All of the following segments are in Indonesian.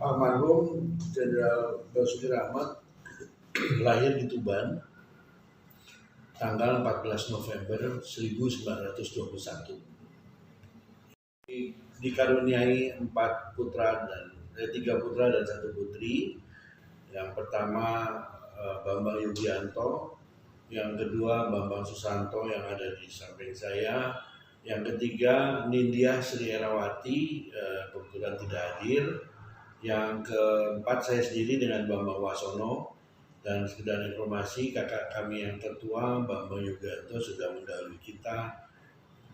Almarhum Jenderal Basuki Rahmat lahir di Tuban tanggal 14 November 1921. Dikaruniai 3 putra dan 1 putri. Yang pertama Bambang Yugianto, yang kedua Bambang Susanto yang ada di samping saya, yang ketiga Nindya Sri Erawati, kebetulan tidak hadir. Yang keempat saya sendiri dengan Bambang Wasono, dan sekedar informasi kakak kami yang tertua Bambang Yugianto sudah mendahului kita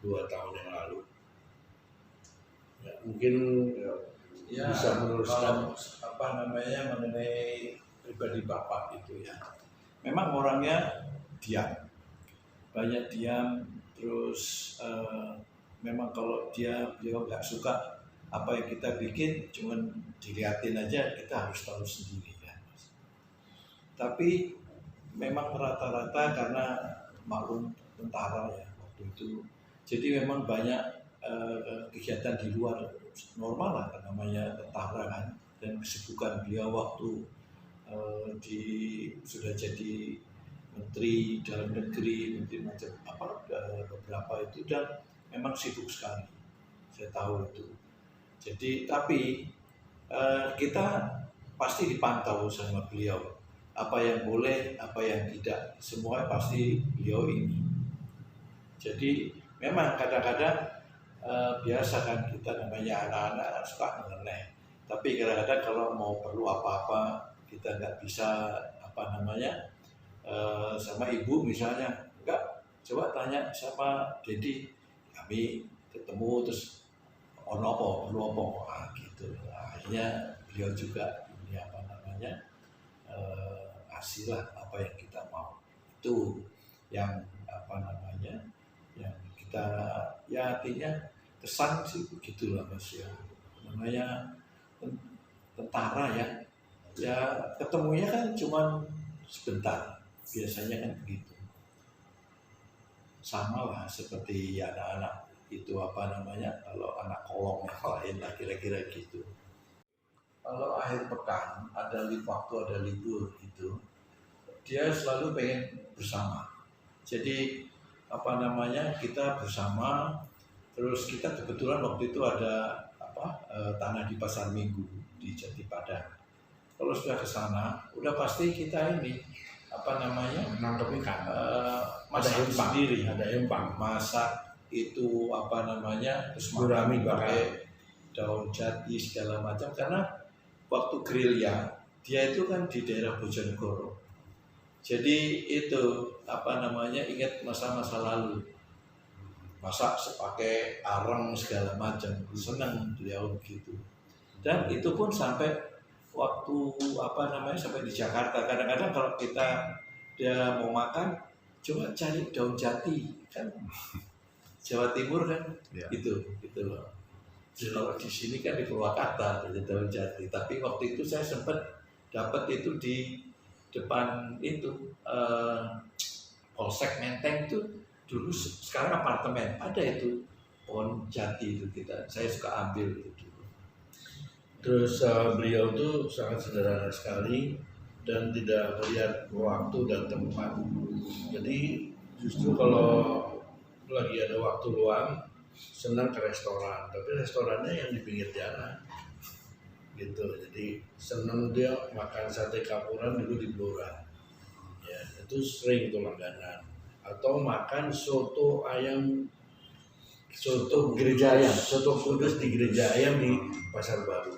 2 tahun yang lalu. Ya, mungkin ya, bisa meneruskan mengenai pribadi Bapak itu ya. Memang orangnya diam, banyak diam, terus memang kalau beliau nggak suka apa yang kita bikin, cuman dilihatin aja, kita harus tahu sendiri ya. Tapi memang rata-rata karena maklum tentara ya waktu itu, jadi memang banyak kegiatan di luar normal lah, namanya tentara kan, dan kesibukan beliau waktu sudah jadi menteri dalam negeri, menteri macam beberapa itu, dan memang sibuk sekali, saya tahu itu. Jadi tapi kita pasti dipantau sama beliau, apa yang boleh, apa yang tidak, semua pasti beliau ini. Jadi memang kadang-kadang biasa kan, kita namanya anak-anak suka ngeleneh, tapi kadang-kadang kalau mau perlu apa-apa kita nggak bisa sama ibu misalnya, enggak, coba tanya sama Dedi, kami ketemu terus ono perlu apa gitu. Akhirnya beliau juga ini kasih lah apa yang kita mau, itu yang yang kita ya, artinya kesan sih begitulah Mas ya, namanya tentara ya ketemunya kan cuma sebentar, biasanya kan begitu. Sama lah seperti anak-anak itu kalau anak kolong yang lain lah, kira-kira gitu. Kalau akhir pekan ada waktu ada libur gitu, dia selalu pengen bersama. Jadi kita bersama, terus kita kebetulan waktu itu ada tanah di Pasar Minggu di Jati Padang. Kalau sudah ke sana, udah pasti kita ini nangkep ikan, masak sendiri, ada empang, masak itu terus makan pakai daun jati segala macam, karena waktu gerilya dia itu kan di daerah Bojonegoro. Jadi itu ingat masa-masa lalu, masak pakai areng segala macam, senang beliau gitu. Dan itu pun sampai waktu sampai di Jakarta, kadang-kadang kalau dia mau makan, coba cari daun jati kan, Jawa Timur kan ya. gitu loh. Kalau di sini kan di Purwakarta ada daun jati, tapi waktu itu saya sempat dapat itu di depan itu Polsek Menteng itu dulu, sekarang apartemen, ada itu pohon jati itu, saya suka ambil itu. Terus beliau tuh sangat sederhana sekali dan tidak melihat waktu dan tempat. Jadi justru kalau lagi ada waktu luang, senang ke restoran, tapi restorannya yang di pinggir jalan gitu. Jadi senang dia makan sate Kapuran dulu di Blora ya, itu sering itu langganan. Atau makan soto gereja ayam, soto kudus di gereja ayam di Pasar Baru.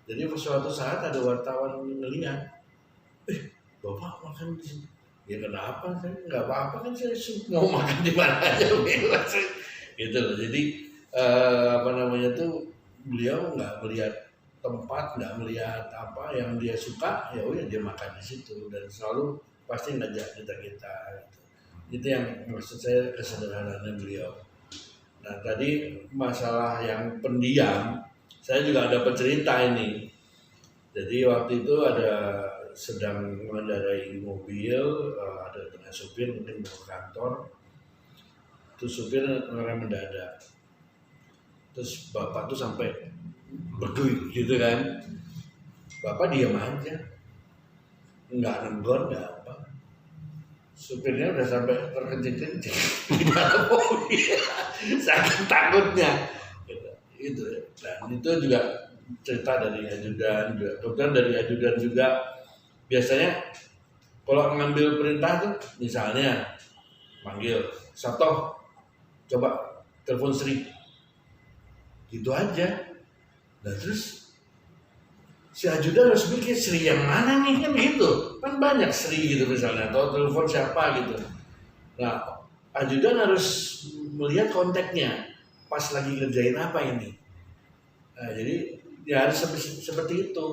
Jadi suatu saat ada wartawan ngelihat, Bapak makan di sini. Ya kenapa? Saya nggak apa-apa kan, saya mau makan di mana aja gitu loh. Jadi tuh beliau nggak melihat tempat, nggak melihat apa yang dia suka, ya udah dia makan di situ, dan selalu pasti ngajak kita gitu. Itu yang maksud saya, kesederhanaan beliau. Nah tadi masalah yang pendiam, saya juga dapat cerita ini. Jadi waktu itu sedang mengendarai mobil, ada dengan supir mungkin mau ke kantor, itu supir ngerem mendadak. Terus bapak tuh sampai berduit gitu kan. Bapak diam aja, nggak negur, nggak apa. Supirnya udah sampai terkencing-kencing di dalam mobil, saking takutnya. Itu. Dan itu juga cerita dari ajudan juga. Kemudian dari ajudan juga biasanya kalau ngambil perintah tuh, misalnya manggil Sabtoh, coba telepon Sri, gitu aja. Nah terus si ajudan harus mikir Sri yang mana nih, kan gitu, kan banyak Sri gitu misalnya, atau telepon siapa gitu. Nah ajudan harus melihat kontaknya, pas lagi ngerjain apa ini. Nah, jadi ya harus seperti itu.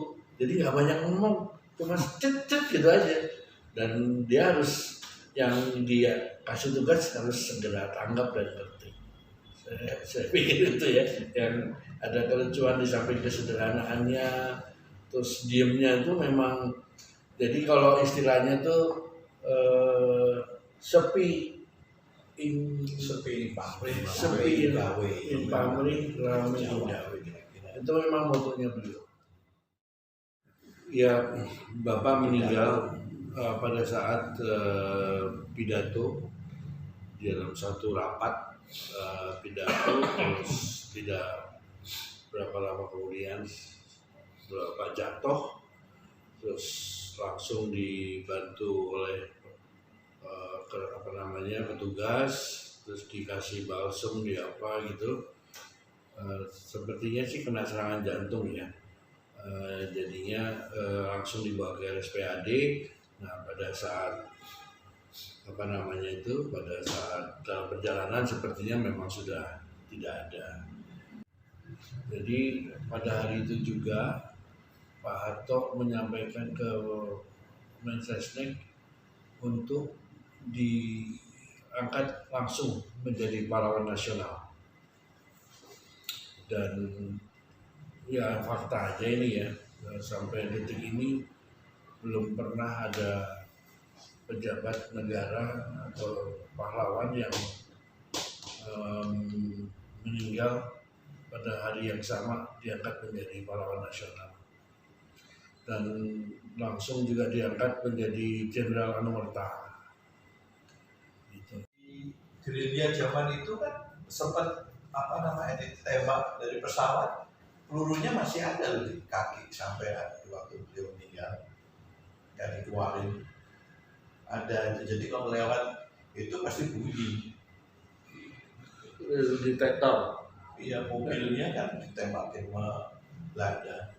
Jadi nggak banyak ngomong, cuma cet gitu aja. Dan dia harus, yang dia kasih tugas harus segera tanggap dan ngerti. Saya pikir itu ya, yang ada kelucuan di samping kesederhanaannya, terus diemnya itu memang, jadi kalau istilahnya tuh sepi pamrih rame indawi, itu memang motonya beliau. Ya Bapak meninggal pada saat pidato di dalam satu rapat pidato, terus tidak berapa lama kemudian Bapak jatuh, terus langsung dibantu oleh petugas, terus dikasih balsem di apa gitu. Sepertinya sih kena serangan jantung ya. Jadinya langsung dibawa ke RSPAD. Nah pada saat pada saat dalam perjalanan sepertinya memang sudah tidak ada. Jadi pada hari itu juga Pak Harto menyampaikan ke Mensesnek untuk diangkat langsung menjadi pahlawan nasional. Dan ya fakta aja ini ya, sampai detik ini belum pernah ada pejabat negara atau pahlawan yang meninggal pada hari yang sama diangkat menjadi pahlawan nasional. Dan langsung juga diangkat menjadi Jenderal Anumerta. Gitu. Di gerilya zaman itu kan sempat ditembak dari pesawat, pelurunya masih ada loh di kaki sampai waktu beliau meninggal, nggak dikeluarin. Ada, jadi kalau lewat itu pasti bunyi. Detektor. Iya, mobilnya kan ditembakin sama Belanda.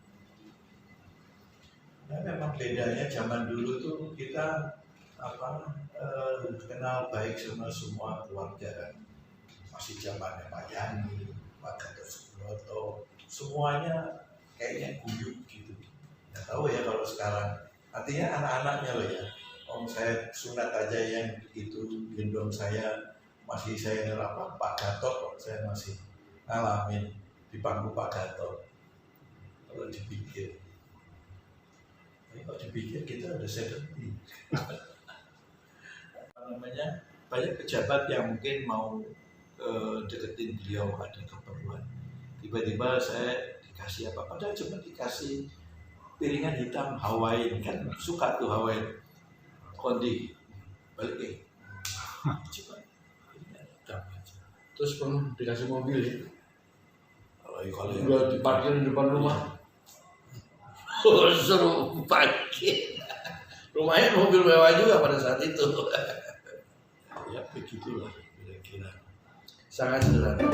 Nah, memang bedanya zaman dulu tuh kita kenal baik sama semua keluarga kan. Masih zamannya Pak Yani, Pak Gatot Subroto, semuanya kayaknya guyup gitu. Nggak tahu ya kalau sekarang. Artinya anak-anaknya loh ya. Om saya sunat aja yang itu gendong saya masih saya Pak Gatot kok saya masih ngalamin di pangku Pak Gatot. Kalau dipikir kita udah 70. Banyak pejabat yang mungkin mau deketin beliau, ada keperluan. Tiba-tiba saya dikasih apa? Padahal cuma dikasih piringan hitam Hawaii, kan suka tuh Hawaii. Kondi balik coba piringan hitam aja. Terus pernah dikasih mobil ya? Kalau udah diparkir di depan rumah. Seru parkir. Rumahnya mobil mewah juga pada saat itu. Ya begitulah kira-kira. Sangat sederhana.